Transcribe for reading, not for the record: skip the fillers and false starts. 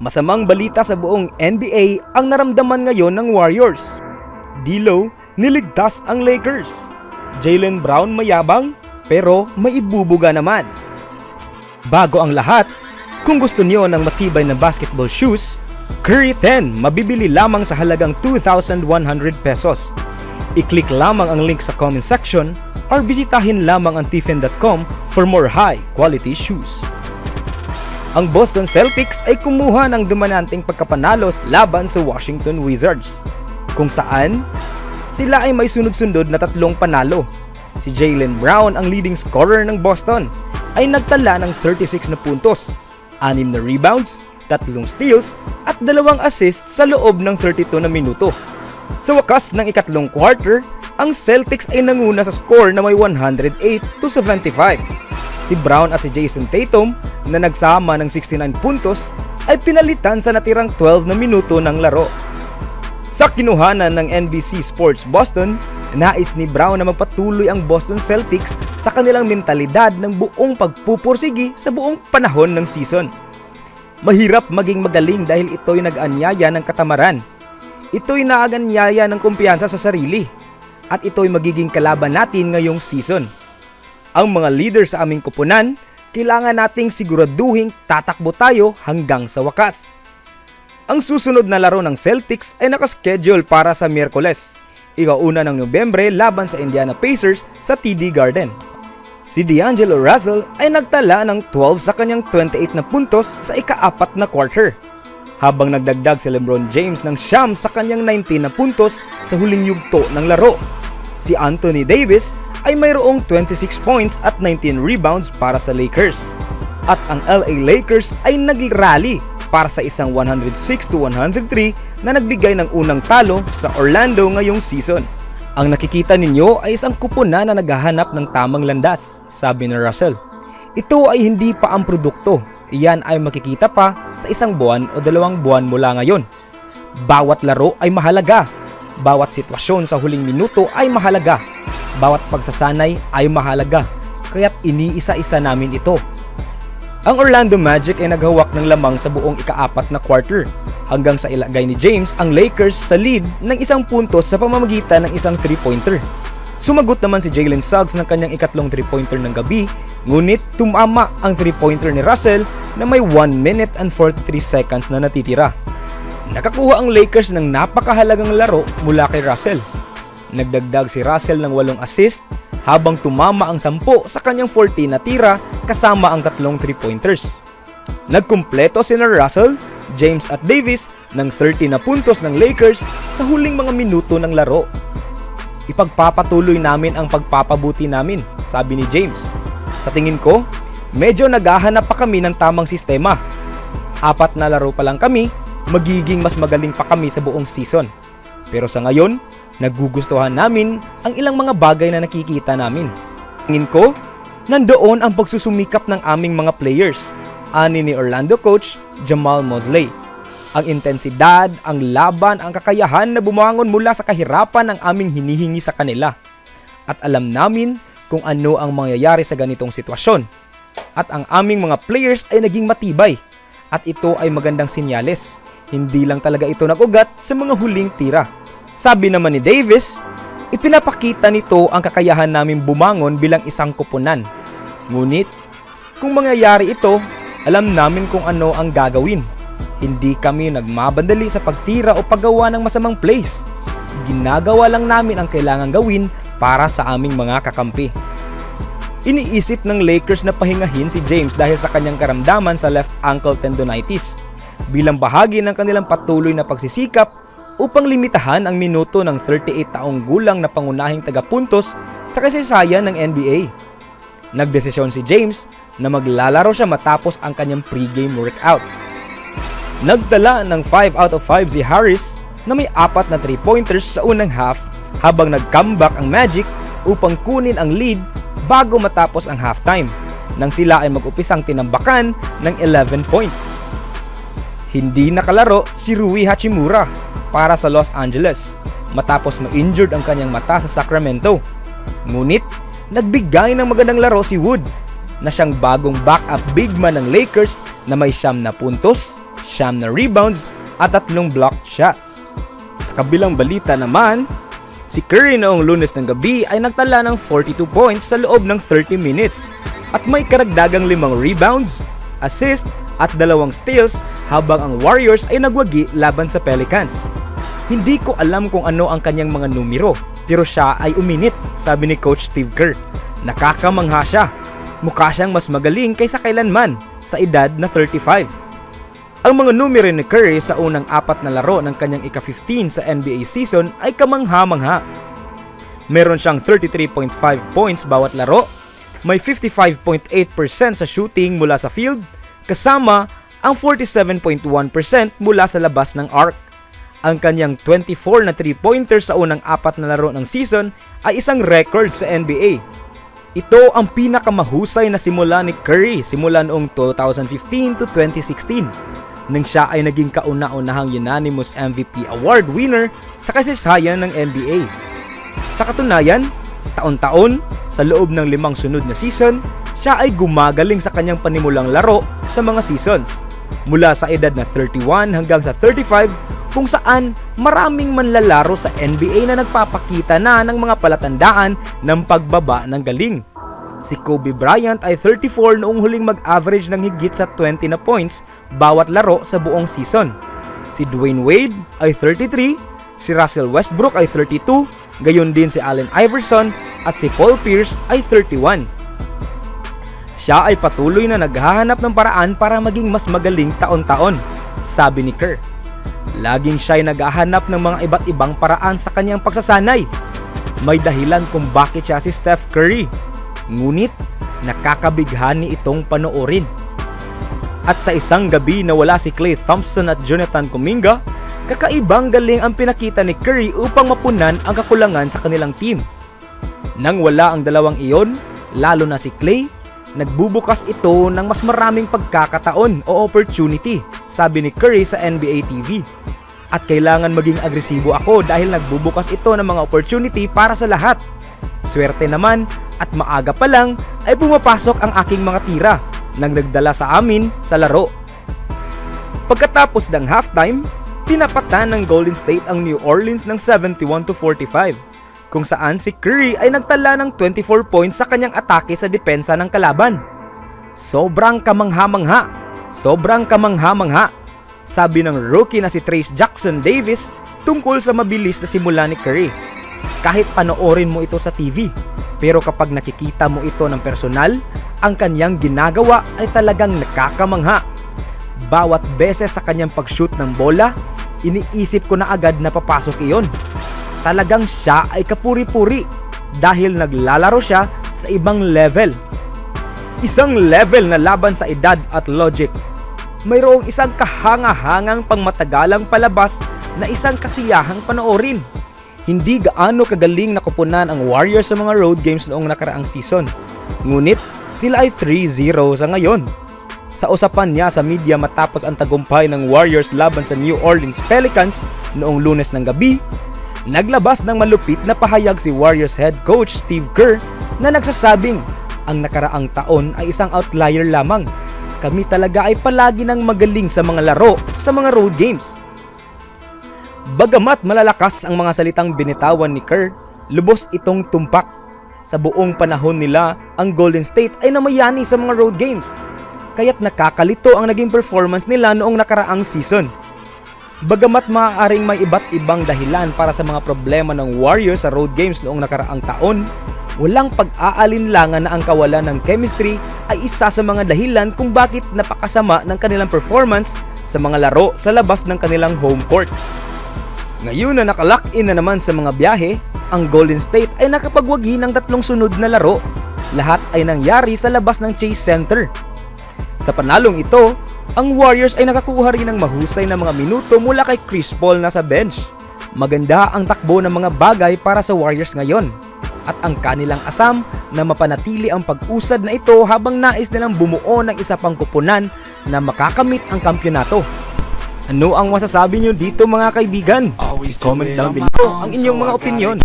Masamang balita sa buong NBA ang naramdaman ngayon ng Warriors. D'Lo niligtas ang Lakers. Jaylen Brown mayabang pero maibubuga naman. Bago ang lahat, kung gusto niyo ng matibay na basketball shoes, Curry 10 mabibili lamang sa halagang 2,100 pesos. I-click lamang ang link sa comment section or bisitahin lamang ang tiffen.com for more high quality shoes. Ang Boston Celtics ay kumuha ng dominanteng pagkapanalo laban sa Washington Wizards, kung saan sila ay may sunod-sunod na 3 panalo. Si Jaylen Brown, ang leading scorer ng Boston, ay nagtala ng 36 na puntos, 6 na rebounds, 3 steals at 2 assists sa loob ng 32 na minuto. Sa wakas ng ikatlong quarter, ang Celtics ay nanguna sa score na may 108-75. Si Brown at si Jason Tatum na nagsama ng 69 puntos ay pinalitan sa natirang 12 na minuto ng laro. Sa kinuhanan ng NBC Sports Boston, nais ni Brown na magpatuloy ang Boston Celtics sa kanilang mentalidad ng buong pagpupursigi sa buong panahon ng season. Mahirap maging magaling dahil ito'y nag-anyaya ng katamaran. Ito'y naaganyaya ng kumpiyansa sa sarili. At ito'y magiging kalaban natin ngayong season. Ang mga leader sa aming kupunan, kailangan nating siguraduhing tatakbo tayo hanggang sa wakas. Ang susunod na laro ng Celtics ay nakaschedule para sa Miyerkules, ika-1 ng Nobyembre laban sa Indiana Pacers sa TD Garden. Si D'Angelo Russell ay nagtala ng 12 sa kanyang 28 na puntos sa ika-4 na quarter, habang nagdagdag si LeBron James ng 9 sa kanyang 19 na puntos sa huling yugto ng laro. Si Anthony Davis ay mayroong 26 points at 19 rebounds para sa Lakers. At ang LA Lakers ay nag-rally para sa isang 106-103 na nagbigay ng unang talo sa Orlando ngayong season. Ang nakikita ninyo ay isang kupunan na naghahanap ng tamang landas, sabi ni Russell. Ito ay hindi pa ang produkto. Iyan ay makikita pa sa 1 buwan o 2 buwan mula ngayon. Bawat laro ay mahalaga. Bawat sitwasyon sa huling minuto ay mahalaga. Bawat pagsasanay ay mahalaga, kaya't iniisa-isa namin ito. Ang Orlando Magic ay naghawak ng lamang sa buong ika-4 na quarter, hanggang sa ilagay ni James ang Lakers sa lead ng 1 puntos sa pamamagitan ng isang 3-pointer. Sumagot naman si Jalen Suggs ng kanyang ikatlong 3-pointer ng gabi, ngunit tumama ang 3-pointer ni Russell na may 1 minute and 43 seconds na natitira. Nakakuha ang Lakers ng napakahalagang laro mula kay Russell. Nagdagdag si Russell ng 8 assist habang tumama ang 10 sa kanyang 14 na tira kasama ang 3 3-pointers. Nagkumpleto sina Russell, James at Davis ng 30 na puntos ng Lakers sa huling mga minuto ng laro. Ipagpapatuloy namin ang pagpapabuti namin, sabi ni James. Sa tingin ko, medyo naghahanap pa kami ng tamang sistema. 4 na laro pa lang kami, magiging mas magaling pa kami sa buong season. Pero sa ngayon, nagugustuhan namin ang ilang mga bagay na nakikita namin. Tingin ko, nandoon ang pagsusumikap ng aming mga players, ani ni Orlando coach Jamal Mosley. Ang intensidad, ang laban, ang kakayahan na bumangon mula sa kahirapan ang aming hinihingi sa kanila. At alam namin kung ano ang mangyayari sa ganitong sitwasyon. At ang aming mga players ay naging matibay. At ito ay magandang senyales. Hindi lang talaga ito nag-ugat sa mga huling tira. Sabi naman ni Davis, ipinapakita nito ang kakayahan namin bumangon bilang isang kupunan. Ngunit, kung mangyayari ito, alam namin kung ano ang gagawin. Hindi kami nagmabandali sa pagtira o paggawa ng masamang plays. Ginagawa lang namin ang kailangan gawin para sa aming mga kakampi. Iniisip ng Lakers na pahingahin si James dahil sa kanyang karamdaman sa left ankle tendonitis, bilang bahagi ng kanilang patuloy na pagsisikap upang limitahan ang minuto ng 38 taong gulang na pangunahing tagapuntos sa kasaysayan ng NBA. Nagdesisyon si James na maglalaro siya matapos ang kanyang pregame workout. Nagtala ng 5 out of 5 si Harris na may 4 na 3-pointers sa unang half, habang nag-comeback ang Magic upang kunin ang lead bago matapos ang halftime, nang sila ay mag-upisang tinambakan ng 11 points. Hindi nakalaro si Rui Hachimura para sa Los Angeles matapos ma-injured ang kanyang mata sa Sacramento. Ngunit, nagbigay ng magandang laro si Wood na siyang bagong backup big man ng Lakers na may 9 na puntos, 9 na rebounds at 3 blocked shots. Sa kabilang balita naman, si Curry noong Lunes ng gabi ay nagtala ng 42 points sa loob ng 30 minutes at may karagdagang 5 rebounds, assist at 2 steals habang ang Warriors ay nagwagi laban sa Pelicans. Hindi ko alam kung ano ang kanyang mga numero, pero siya ay uminit, sabi ni Coach Steve Kerr. Nakakamangha siya. Mukha siyang mas magaling kaysa kailanman sa edad na 35. Ang mga numero ni Curry sa unang 4 na laro ng kanyang ika-15 sa NBA season ay kamangha-mangha. Meron siyang 33.5 points bawat laro, may 55.8% sa shooting mula sa field, kasama ang 47.1% mula sa labas ng arc. Ang kanyang 24 na 3-pointers sa unang 4 na laro ng season ay isang record sa NBA. Ito ang pinakamahusay na simula ni Curry simula noong 2015 to 2016 nang siya ay naging kauna-unahang unanimous MVP award winner sa kasaysayan ng NBA. Sa katunayan, taon-taon, sa loob ng 5 sunod na season, siya ay gumagaling sa kanyang panimulang laro sa mga seasons. Mula sa edad na 31 hanggang sa 35, kung saan maraming manlalaro sa NBA na nagpapakita na ng mga palatandaan ng pagbaba ng galing. Si Kobe Bryant ay 34 noong huling mag-average ng higit sa 20 na points bawat laro sa buong season. Si Dwayne Wade ay 33, si Russell Westbrook ay 32, gayon din si Allen Iverson at si Paul Pierce ay 31. Siya ay patuloy na naghahanap ng paraan para maging mas magaling taon-taon, sabi ni Kerr. Laging siya'y naghahanap ng mga iba't ibang paraan sa kanyang pagsasanay. May dahilan kung bakit siya si Steph Curry. Ngunit, nakakabighani itong panoorin. At sa isang gabi na wala si Klay Thompson at Jonathan Kuminga, kakaibang galing ang pinakita ni Curry upang mapunan ang kakulangan sa kanilang team. Nang wala ang dalawang iyon, lalo na si Klay, nagbubukas ito ng mas maraming pagkakataon o opportunity, sabi ni Curry sa NBA TV. At kailangan maging agresibo ako dahil nagbubukas ito ng mga opportunity para sa lahat. Swerte naman at maaga pa lang ay pumapasok ang aking mga tira nang nagdala sa amin sa laro. Pagkatapos ng halftime, tinapatan ng Golden State ang New Orleans ng 71-45, kung saan si Curry ay nagtala ng 24 points sa kanyang atake sa depensa ng kalaban. Sobrang kamangha-mangha, sabi ng rookie na si Trayce Jackson-Davis tungkol sa mabilis na simula ni Curry. Kahit panoorin mo ito sa TV, pero kapag nakikita mo ito ng personal, ang kanyang ginagawa ay talagang nakakamangha. Bawat beses sa kanyang pag-shoot ng bola, iniisip ko na agad na papasok iyon. Talagang siya ay kapuri-puri dahil naglalaro siya sa ibang level. Isang level na laban sa edad at logic. Mayroong isang kahanga-hangang pangmatagalang palabas na isang kasiyahang panoorin. Hindi gaano kagaling nakupunan ang Warriors sa mga road games noong nakaraang season. Ngunit sila ay 3-0 sa ngayon. Sa usapan niya sa media matapos ang tagumpay ng Warriors laban sa New Orleans Pelicans noong Lunes ng gabi, naglabas ng malupit na pahayag si Warriors head coach Steve Kerr na nagsasabing ang nakaraang taon ay isang outlier lamang. Kami talaga ay palagi nang magaling sa mga laro sa mga road games. Bagamat malalakas ang mga salitang binitawan ni Kerr, lubos itong tumpak. Sa buong panahon nila, ang Golden State ay namayani sa mga road games. Kaya't nakakalito ang naging performance nila noong nakaraang season. Bagamat maaaring may iba't ibang dahilan para sa mga problema ng Warriors sa road games noong nakaraang taon, walang pag-aalinlangan na ang kawalan ng chemistry ay isa sa mga dahilan kung bakit napakasama ng kanilang performance sa mga laro sa labas ng kanilang home court. Ngayon na nakalock-in na naman sa mga biyahe, ang Golden State ay nakapagwagi ng 3 sunod na laro. Lahat ay nangyari sa labas ng Chase Center. Sa panalong ito, ang Warriors ay nakakuha rin ng mahusay na mga minuto mula kay Chris Paul na sa bench. Maganda ang takbo ng mga bagay para sa Warriors ngayon at ang kanilang asam na mapanatili ang pag-usad na ito habang nais nilang bumuo ng isa pang kupunan na makakamit ang kampyonato. Ano ang masasabi nyo dito mga kaibigan? Comment down below ang inyong mga opinyon.